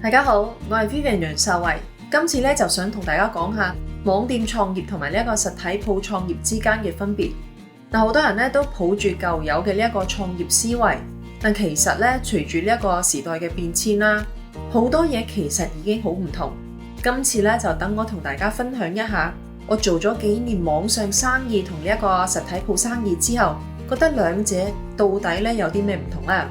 大家好，我係 Vivian 楊秀慧。今次咧就想同大家講下網店創業同埋呢一個實體鋪創業之間嘅分別。好多人咧都抱住舊有嘅呢一個創業思維，但其實咧隨住呢一個時代嘅變遷啦，好多嘢其實已經好唔同。今次咧就等我同大家分享一下，我做咗幾年網上生意同呢一個實體鋪生意之後，覺得兩者到底咧有啲咩唔同啦。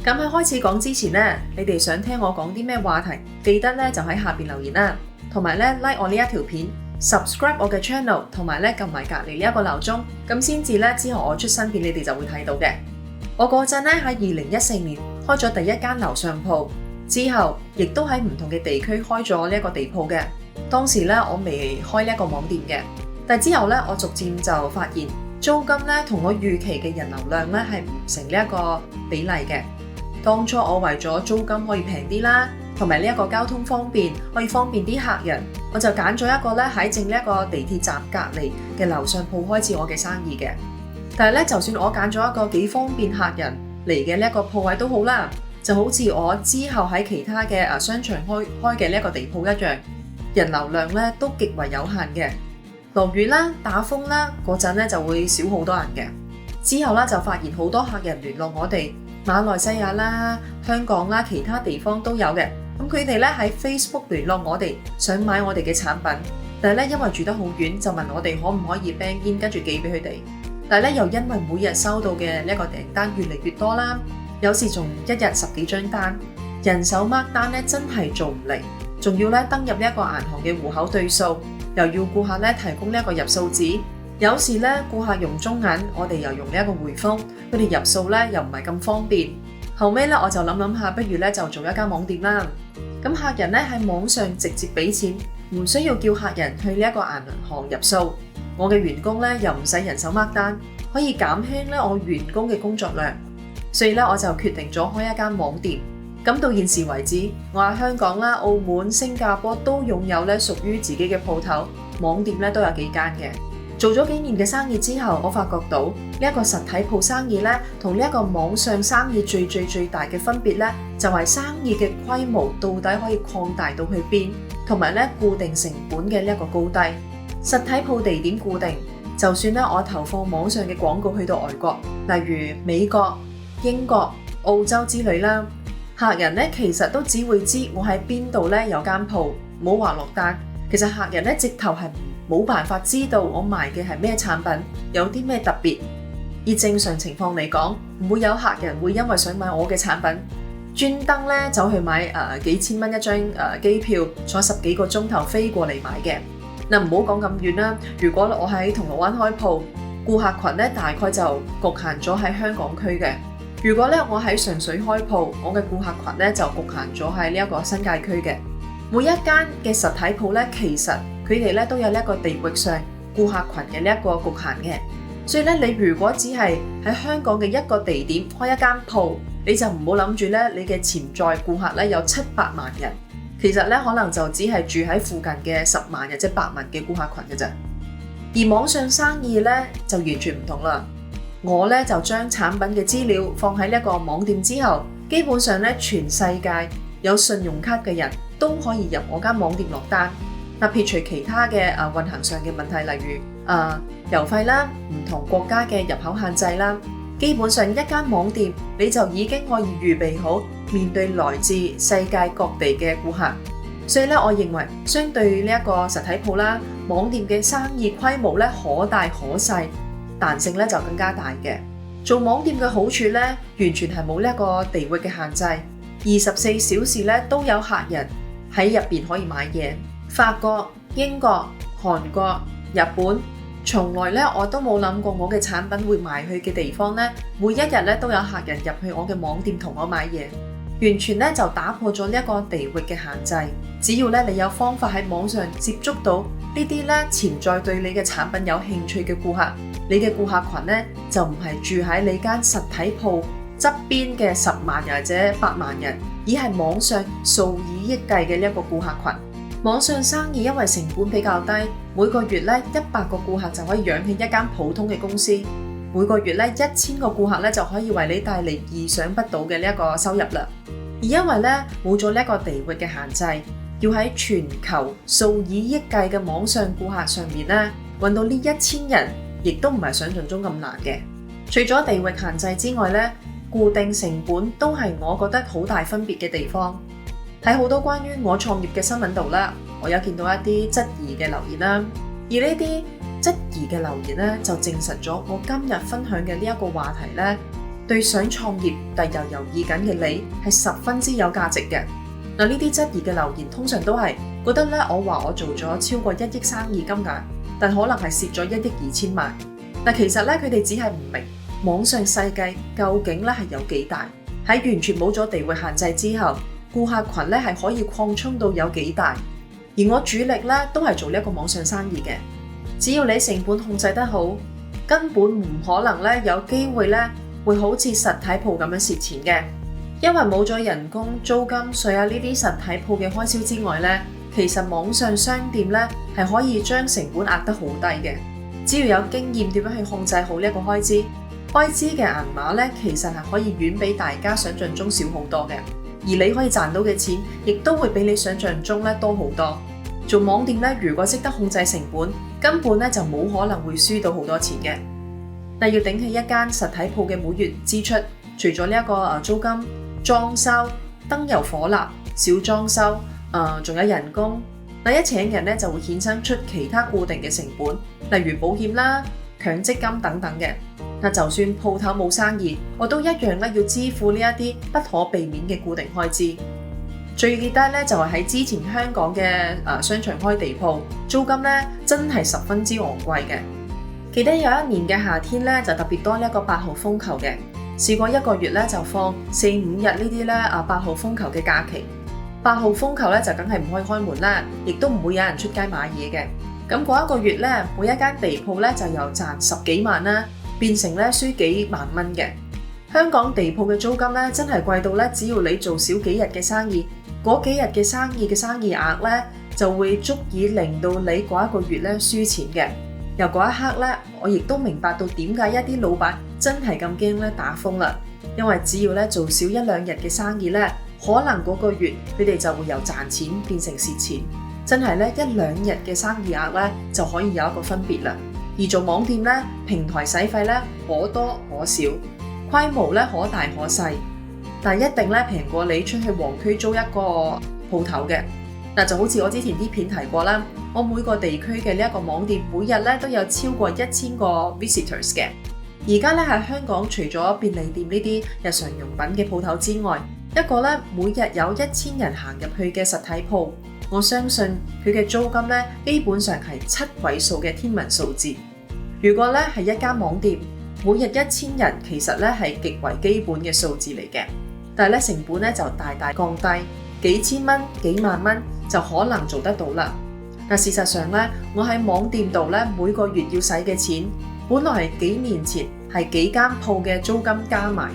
咁喺開始講之前呢，你哋想聽我講啲咩話題，記得咧就喺下邊留言啦，同埋咧 like 我呢一條片 ，subscribe 我嘅 channel， 同埋咧撳埋隔離呢一個鬧鐘，咁先至咧之後我出新片你哋就會睇到嘅。我嗰陣咧喺2014年開咗第一間樓上鋪，之後亦都喺唔同嘅地區開咗呢一個地鋪嘅。當時咧我未開呢一個網店嘅，但之後咧我逐漸就發現租金咧同我預期嘅人流量咧係唔成呢一個比例嘅。當初我為咗租金可以平啲啦，同埋呢一個交通方便，可以方便啲客人，我就揀咗一個咧喺正呢一個地鐵站隔離嘅樓上鋪開始我嘅生意嘅。但係咧，就算我揀咗一個幾方便客人嚟嘅呢一個鋪位都好啦，就好似我之後喺其他嘅商場開嘅呢一個地鋪一樣，人流量咧都極為有限嘅。落雨啦、打風啦嗰陣咧就會少好多人嘅。之後咧就發現好多客人聯絡我哋。馬來西亞啦、香港啦，其他地方都有嘅。咁佢哋咧喺 Facebook 聯絡我哋，想買我哋嘅產品，但係咧因為住得好遠，就問我哋可唔可以 bank in 跟住寄俾佢哋。但係咧又因為每日收到嘅呢一個訂單越嚟越多啦，有時仲一日10幾張單，人手 mark 單咧真係做唔嚟，仲要咧登入呢一個銀行嘅戶口對數，又要顧客咧提供呢一個入數紙。有時咧顧客用中銀，我哋又用呢一個匯豐，佢哋入數咧又唔係咁方便。後尾咧我就諗下，不如咧就做一間網店啦。咁客人咧喺網上直接俾錢，唔需要叫客人去呢一個銀行入數。我嘅員工咧又唔使人手 mark 單，可以減輕咧我員工嘅工作量。所以咧我就決定咗開一間網店。咁到現時為止，我喺香港啦、澳門、新加坡都擁有咧屬於自己嘅鋪頭，網店咧都有幾間嘅。做咗幾年嘅生意之後，我發覺到呢一個實體鋪生意咧，同呢一個網上生意最大嘅分別咧，就係生意嘅規模到底可以擴大到去邊，同埋咧固定成本嘅呢一個高低。實體鋪地點固定，就算咧我投放網上嘅廣告去到外國，例如美國、英國、澳洲之類啦，客人咧其實都只會知我喺邊度咧有間鋪，唔好話落單。其實客人咧直頭係冇辦法知道我賣嘅係咩產品，有啲咩特別。而正常情況嚟講，唔會有客人會因為想買我嘅產品，專登咧走去買幾千蚊一張機票，坐10幾個鐘頭飛過嚟買嘅。嗱，唔好講咁遠啦。如果我喺銅鑼灣開鋪，顧客群咧大概就局限咗喺香港區嘅。如果咧我喺上水開鋪，我嘅顧客群咧就局限咗喺呢一個新界區嘅。每一間嘅實體鋪咧，其實佢哋咧都有呢一個地域上顧客群嘅呢一個局限嘅，所以咧你如果只係喺香港嘅一個地點開一間鋪，你就唔好諗住咧你嘅潛在顧客咧有700萬人，其實咧可能就只係住喺附近嘅10萬或者8萬嘅顧客群嘅啫。而網上生意咧就完全唔同啦，我咧就將產品嘅資料放喺呢一個網店之後，基本上咧全世界有信用卡嘅人都可以入我間網店落單。撇除其他嘅運行上嘅問題，例如郵費啦、唔同國家嘅入口限制啦，基本上一間網店你就已經可以預備好面對來自世界各地嘅顧客。所以咧，我認為相對呢一個實體鋪啦，網店嘅生意規模咧可大可細，彈性咧就更加大嘅。做網店嘅好處咧，完全係冇呢一個地域嘅限制，24小時咧都有客人喺入邊可以買嘢。法國、英國、韓國、日本，從來咧我都冇諗過我嘅產品會賣去嘅地方咧，每一日咧都有客人入去我嘅網店同我買嘢，完全咧就打破咗呢一個地域嘅限制。只要咧你有方法喺網上接觸到呢啲咧潛在對你嘅產品有興趣嘅顧客，你嘅顧客群咧就唔係住喺你間實體鋪側邊嘅10萬人或者8萬人，而係網上數以億計嘅呢一個顧客群。網上生意因為成本比較低，每個月咧100個顧客就可以養起一間普通嘅公司，每個月咧1000個顧客咧就可以為你帶嚟意想不到嘅呢一個收入啦。而因為咧冇咗呢一個地域嘅限制，要喺全球數以億計嘅網上顧客上面咧揾到呢1000人，亦都唔係想象中咁難嘅。除咗地域限制之外咧，固定成本都係我覺得好大分別嘅地方。喺好多關於我創業嘅新聞度啦，我有見到一啲質疑嘅留言啦，而呢啲質疑嘅留言咧就證實咗我今日分享嘅呢一個話題咧，對想創業但又猶豫緊嘅你係十分之有價值嘅。嗱，呢啲質疑嘅留言通常都係覺得咧，我話我做咗超過1億生意金額，但可能係蝕咗1億2千萬。嗱，其實咧佢哋只係唔明網上世界究竟咧係有幾大，喺完全冇咗地域限制之後，顧客群咧係可以擴充到有幾大。而我主力咧都係做呢一個網上生意嘅，只要你成本控制得好，根本唔可能咧有機會咧會好似實體鋪咁樣蝕錢嘅。因為冇咗人工、租金、稅啊呢啲實體鋪嘅開銷之外咧，其實網上商店咧係可以將成本壓得好低嘅。只要有經驗點樣去控制好呢一個開支嘅銀碼咧，其實係可以遠比大家想象中少好多嘅。而你可以賺到嘅錢，亦都會比你想象中咧多好多。做網店咧，如果識得控制成本，根本咧就冇可能會輸到好多錢嘅。但要頂起一間實體鋪嘅每月支出，除咗呢一個租金、裝修、燈油火蠟、小裝修，仲有人工。一請人咧就會衍生出其他固定嘅成本，例如保險啦、強積金等等嘅。就算鋪頭冇生意，我都一樣咧要支付呢一啲不可避免嘅固定開支。最記得咧就係喺之前香港嘅商場開地鋪，租金咧真係十分之昂貴嘅。記得有一年嘅夏天咧就特別多呢一個8號風球嘅，試過一個月咧就放4-5日呢啲咧8號風球嘅假期。8號風球咧就梗係唔可以開門啦，亦都唔會有人出街買嘢嘅。咁嗰一個月咧，每一間地鋪咧就由賺10幾萬啦，變成咧輸幾萬蚊嘅。香港地鋪嘅租金咧真係貴到咧，只要你做少幾日嘅生意，嗰幾日嘅生意額咧就會足以令到你嗰一個月咧輸錢嘅。由嗰一刻咧，我亦都明白到點解一啲老闆真係咁驚咧打風啦，因為只要咧做少1-2日嘅生意咧，可能嗰個月佢哋就會由賺錢變成蝕錢。真係咧1-2日嘅生意額咧就可以有一個分別啦。而做網店咧，平台使費咧可多可少，規模咧可大可細，但一定咧平過你出去黃區租一個鋪頭嘅。就好似我之前啲片提過啦，我每個地區嘅呢一個網店每日咧都有超過1000個 visitors 嘅。而家咧喺香港，除咗便利店呢啲日常用品嘅鋪頭之外，一個咧每日有1000人行入去嘅實體鋪，我相信佢嘅租金咧基本上係7位數嘅天文數字。如果咧係一間網店，每日1000人，其實咧係極為基本嘅數字嚟嘅，但係咧成本咧就大大降低，幾千蚊、幾萬蚊就可能做得到啦。但事實上咧，我喺網店度咧每個月要使嘅錢，本來係幾年前係幾間鋪嘅租金加埋。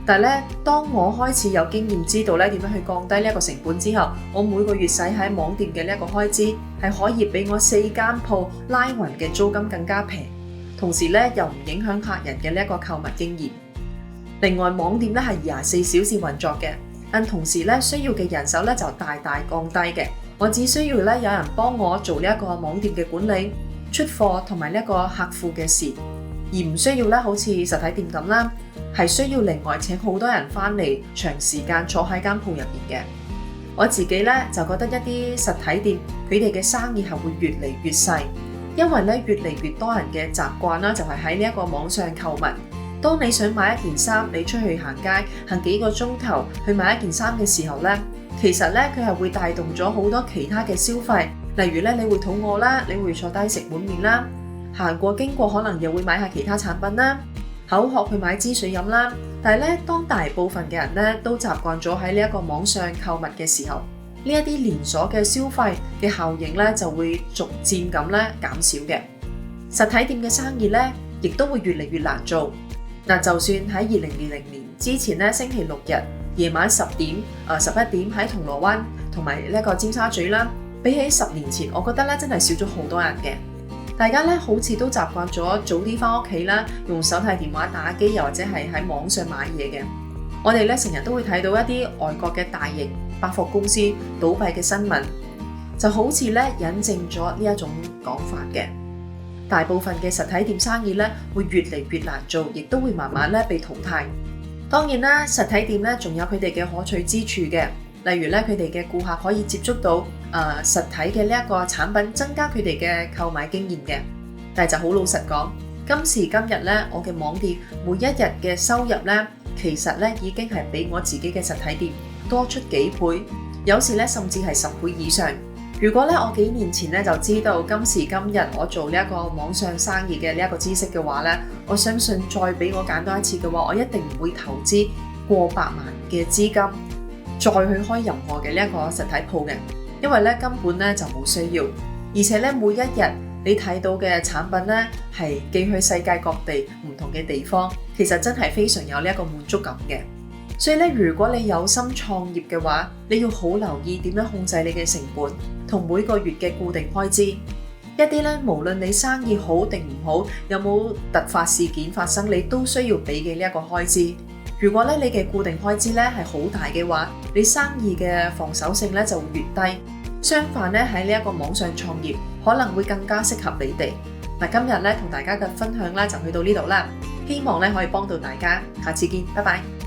但係咧，當我開始有經驗知道咧點樣去降低呢一個成本之後，我每個月使喺網店嘅呢一個開支係可以比我4間鋪拉勻嘅租金更加平，同時咧又唔影響客人嘅呢一個購物經驗。另外，網店咧係24小時運作嘅，但同時咧需要嘅人手咧就大大降低嘅。我只需要咧有人幫我做呢一個網店嘅管理、出貨同埋呢一個客戶嘅事，而唔需要咧好似實體店咁啦，係需要另外請好多人返嚟長時間坐喺間鋪入邊嘅。我自己咧就覺得一啲實體店佢哋嘅生意係會越嚟越細，因為咧越嚟越多人嘅習慣啦，就係喺呢一個網上購物。當你想買一件衫，你出去行街行幾個鐘頭去買一件衫嘅時候咧，其實咧佢係會帶動咗好多其他嘅消費，例如咧你會肚餓啦，你會坐低食碗麵啦，行過經過可能又會買下其他產品啦，口渴去買支水飲啦。但係咧，當大部分嘅人咧都習慣咗喺呢一個網上購物嘅時候，呢一啲連鎖嘅消費嘅效應咧就會逐漸咁咧減少嘅。實體店嘅生意咧亦都會越嚟越難做。就算喺2020年之前咧，星期六日夜晚10點、11點喺銅鑼灣同埋呢一個尖沙咀啦，比起10年前，我覺得咧真係少咗好多人嘅。大家咧好似都習慣咗早啲返屋企啦，用手提電話打機，又或者係喺網上買嘢嘅。我哋咧成日都會睇到一啲外國嘅大型百貨公司倒閉嘅新聞，就好似咧引證咗呢一種講法嘅。大部分嘅實體店生意咧會越嚟越難做，亦都會慢慢咧被淘汰。當然啦，實體店咧仲有佢哋嘅可取之處嘅，例如咧佢哋嘅顧客可以接觸到實體嘅呢一個產品，增加佢哋嘅購買經驗嘅。但係就好老實講，今時今日咧，我嘅網店每一日嘅收入咧，其實咧已經係比我自己嘅實體店多出幾倍，有時咧甚至係10倍以上。如果咧我幾年前咧就知道今時今日我做呢一個網上生意嘅呢一個知識嘅話咧，我相信再俾我揀多一次嘅話，我一定唔會投資過百萬嘅資金再去開任何嘅呢一個實體鋪嘅，因為咧根本咧就冇需要，而且咧每一日你睇到嘅產品咧係寄去世界各地唔同嘅地方，其實真係非常有呢一個滿足感嘅。所以咧，如果你有心創業嘅話，你要好留意點樣控制你嘅成本同每個月嘅固定開支。一啲咧，無論你生意好定唔好，有冇突發事件發生，你都需要俾嘅呢一個開支。如果咧你嘅固定開支咧係好大嘅話，你生意嘅防守性咧就會越低。相反咧，喺呢一個網上創業可能會更加適合你哋。嗱，今日咧同大家嘅分享咧就去到呢度啦，希望咧可以幫到大家，下次見，拜拜。